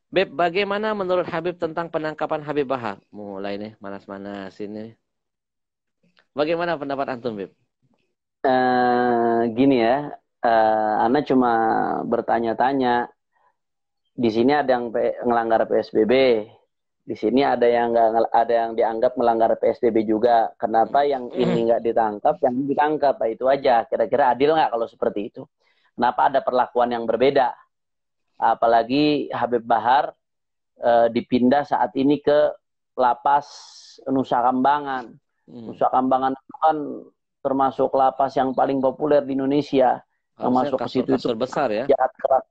Beb, bagaimana menurut Habib tentang penangkapan Habib Bahar? Mulai nih, manas-manas ini. Bagaimana pendapat antum, Beb? Gini ya, Ana cuma bertanya-tanya. Di sini ada yang ngelanggar PSBB, di sini ada yang nggak ada yang dianggap melanggar PSBB juga. Kenapa yang ini nggak ditangkap, yang ini ditangkap? Nah, itu aja. Kira-kira adil nggak kalau seperti itu? Kenapa ada perlakuan yang berbeda? Apalagi Habib Bahar dipindah saat ini ke lapas Nusa Kambangan. Nusa Kambangan itu kan termasuk lapas yang paling populer di Indonesia. Yang Harusnya masuk ke situ itu kasur-kasur besar ya. jahat keras.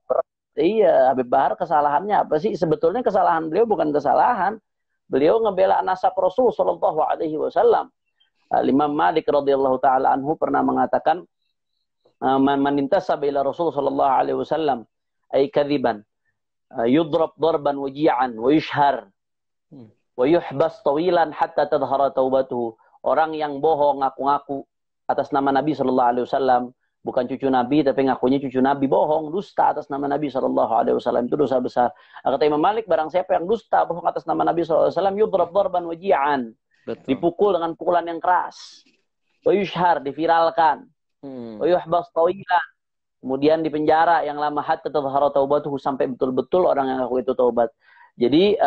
Iya, Habib Bahar kesalahannya apa sih? Sebetulnya kesalahan beliau bukan kesalahan. Beliau ngebela nasab Rasul Shallallahu Alaihi Wasallam. Imam Malik radhiyallahu taala anhu pernah mengatakan, "Man intasaba ila Rasul Shallallahu Alaihi Wasallam ay kadziban yudrab darban waji'an wa yushhar wa yuhbas tawilan hatta tadhhara taubatuhu." Orang yang bohong ngaku-ngaku atas nama Nabi Shallallahu Alaihi Wasallam, bukan cucu Nabi tapi ngakunya cucu Nabi, bohong, dusta atas nama Nabi Shallallahu Alaihi Wasallam, itu dosa besar. Kata Imam Malik, barang siapa yang dusta bohong atas nama Nabi Shallallahu Alaihi Wasallam, yudrab darban waji'an, Betul. dipukul dengan pukulan yang keras, wa yushhar, diviralkan, wa yuhbas tawilan, kemudian dipenjara yang lama, hatta tadhhara taubatuhu, sampai betul-betul orang yang ngaku itu taubat. Jadi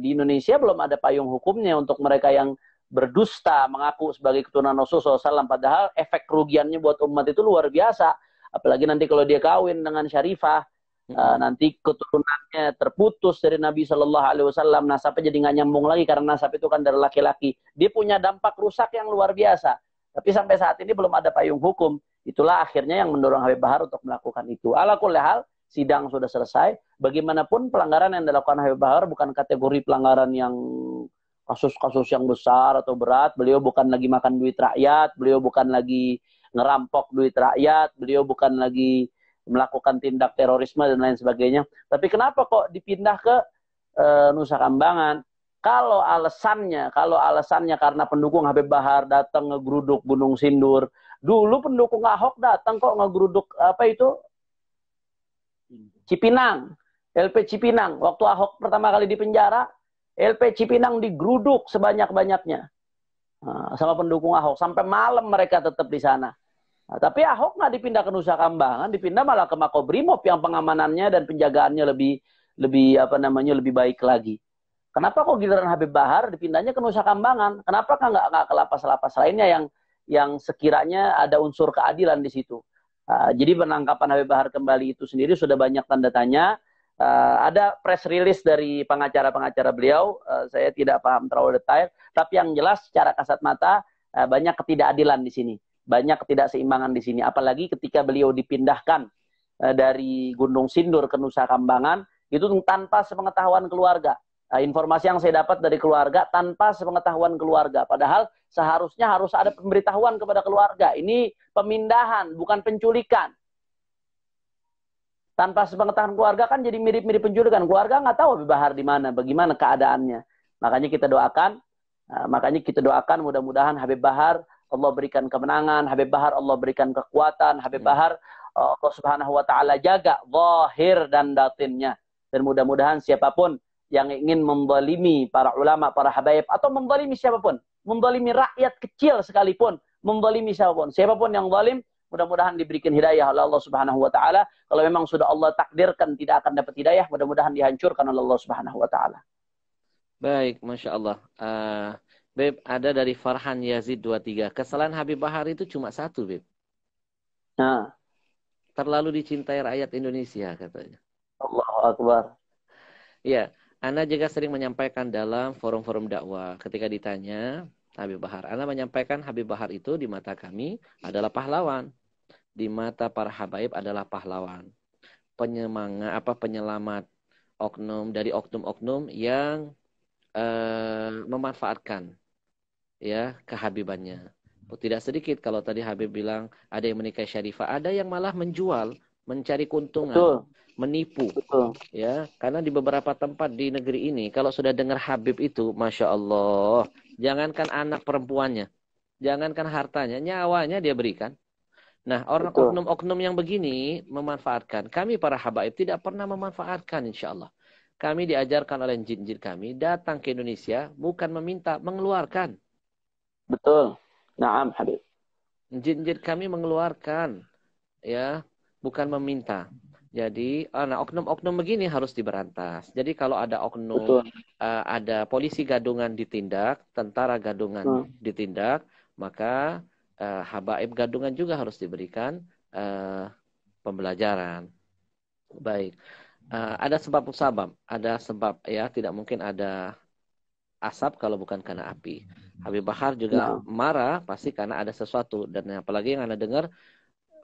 di Indonesia belum ada payung hukumnya untuk mereka yang berdusta mengaku sebagai keturunan Rasulullah SAW, padahal efek kerugiannya buat umat itu luar biasa. Apalagi nanti kalau dia kawin dengan syarifah, nanti keturunannya terputus dari Nabi Shallallahu Alaihi Wasallam, nasabnya jadi nggak nyambung lagi karena nasab itu kan dari laki-laki. Dia punya dampak rusak yang luar biasa. Tapi sampai saat ini belum ada payung hukum. Itulah akhirnya yang mendorong Habib Bahar untuk melakukan itu. Ala kulli hal, sidang sudah selesai. Bagaimanapun pelanggaran yang dilakukan Habib Bahar bukan kategori pelanggaran yang kasus-kasus yang besar atau berat. Beliau bukan lagi makan duit rakyat, beliau bukan lagi ngerampok duit rakyat, beliau bukan lagi melakukan tindak terorisme dan lain sebagainya. Tapi kenapa kok dipindah ke Nusa Kambangan? Kalau alasannya karena pendukung Habib Bahar datang ngegeruduk Gunung Sindur. Dulu pendukung Ahok datang kok ngegeruduk apa itu? Cipinang, LP Cipinang. Waktu Ahok pertama kali di penjara, LP Cipinang digeruduk sebanyak-banyaknya sama pendukung Ahok. Sampai malam mereka tetap di sana. Nah, tapi Ahok nggak dipindah ke Nusa Kambangan, dipindah malah ke Makobrimob yang pengamanannya dan penjagaannya lebih baik lagi. Kenapa kok giliran Habib Bahar dipindahnya ke Nusa Kambangan? Kenapa nggak ke lapas-lapas lainnya yang sekiranya ada unsur keadilan di situ? Jadi penangkapan Habib Bahar kembali itu sendiri sudah banyak tanda tanya. Ada press release dari pengacara-pengacara beliau, saya tidak paham terlalu detail, tapi yang jelas secara kasat mata banyak ketidakadilan di sini, banyak ketidakseimbangan di sini. Apalagi ketika beliau dipindahkan dari Gunung Sindur ke Nusa Kambangan, itu tanpa sepengetahuan keluarga. Informasi yang saya dapat dari keluarga tanpa sepengetahuan keluarga. Padahal seharusnya harus ada pemberitahuan kepada keluarga. Ini pemindahan, bukan penculikan. Tanpa sepengetahuan keluarga kan jadi mirip-mirip penculikan. Keluarga nggak tahu Habib Bahar di mana, bagaimana keadaannya. Makanya kita doakan mudah-mudahan Habib Bahar Allah berikan kemenangan, Habib Bahar Allah berikan kekuatan, Habib Bahar Allah Subhanahu wa taala jaga zahir dan batinnya. Dan mudah-mudahan siapapun yang ingin membalimi para ulama, para habaib, atau membalimi siapapun, membalimi rakyat kecil sekalipun, membalimi siapapun yang zalim, mudah-mudahan diberikan hidayah oleh Allah Subhanahu wa taala. Kalau memang sudah Allah takdirkan tidak akan dapat hidayah, mudah-mudahan dihancurkan oleh Allah Subhanahu wa taala. Baik, Masya Allah. Beb, ada dari Farhan Yazid 23. Kesalahan Habib Bahar itu cuma satu, Beb. Nah, Terlalu dicintai rakyat Indonesia, katanya. Allahu Akbar. Ya, Anda juga sering menyampaikan dalam forum-forum dakwah. Ketika ditanya Habib Bahar, Anda menyampaikan Habib Bahar itu di mata kami adalah pahlawan. Di mata para habaib adalah pahlawan. Penyelamat oknum dari oknum-oknum yang memanfaatkan ya kehabibannya. Tidak sedikit kalau tadi Habib bilang ada yang menikahi Syarifah, ada yang malah menjual, mencari keuntungan, Betul. menipu. Betul. Ya, karena di beberapa tempat di negeri ini kalau sudah dengar Habib itu, Masya Allah, jangankan anak perempuannya, jangankan hartanya, nyawanya dia berikan. Nah, orang oknum-oknum yang begini memanfaatkan. Kami para habaib tidak pernah memanfaatkan, insya Allah. Kami diajarkan oleh jin-jin kami datang ke Indonesia bukan meminta, mengeluarkan. Betul. Naam, Habib. Jin-jin kami mengeluarkan, ya, bukan meminta. Jadi, oknum-oknum begini harus diberantas. Jadi kalau ada oknum, Betul. ada polisi gadungan ditindak, tentara gadungan ditindak, maka habaib gadungan juga harus diberikan pembelajaran. Baik. Ada sebab-sebab, ada sebab ya, tidak mungkin ada asap kalau bukan karena api. Habib Bahar juga marah pasti karena ada sesuatu, dan apalagi yang Anda dengar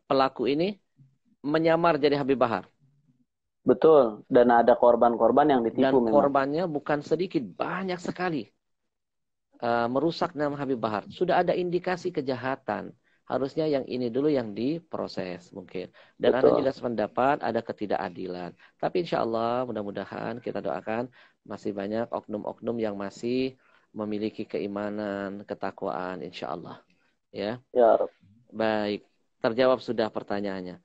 pelaku ini menyamar jadi Habib Bahar. Betul, dan ada korban-korban yang ditipu dan memang. Korbannya bukan sedikit, banyak sekali. Merusak nama Habib Bahar. Sudah ada indikasi kejahatan. Harusnya yang ini dulu yang diproses mungkin. Dan Anda juga sependapat ada ketidakadilan. Tapi insya Allah mudah-mudahan kita doakan masih banyak oknum-oknum yang masih memiliki keimanan, ketakwaan insya Allah. Ya. Ya Rabb. Baik, terjawab sudah pertanyaannya.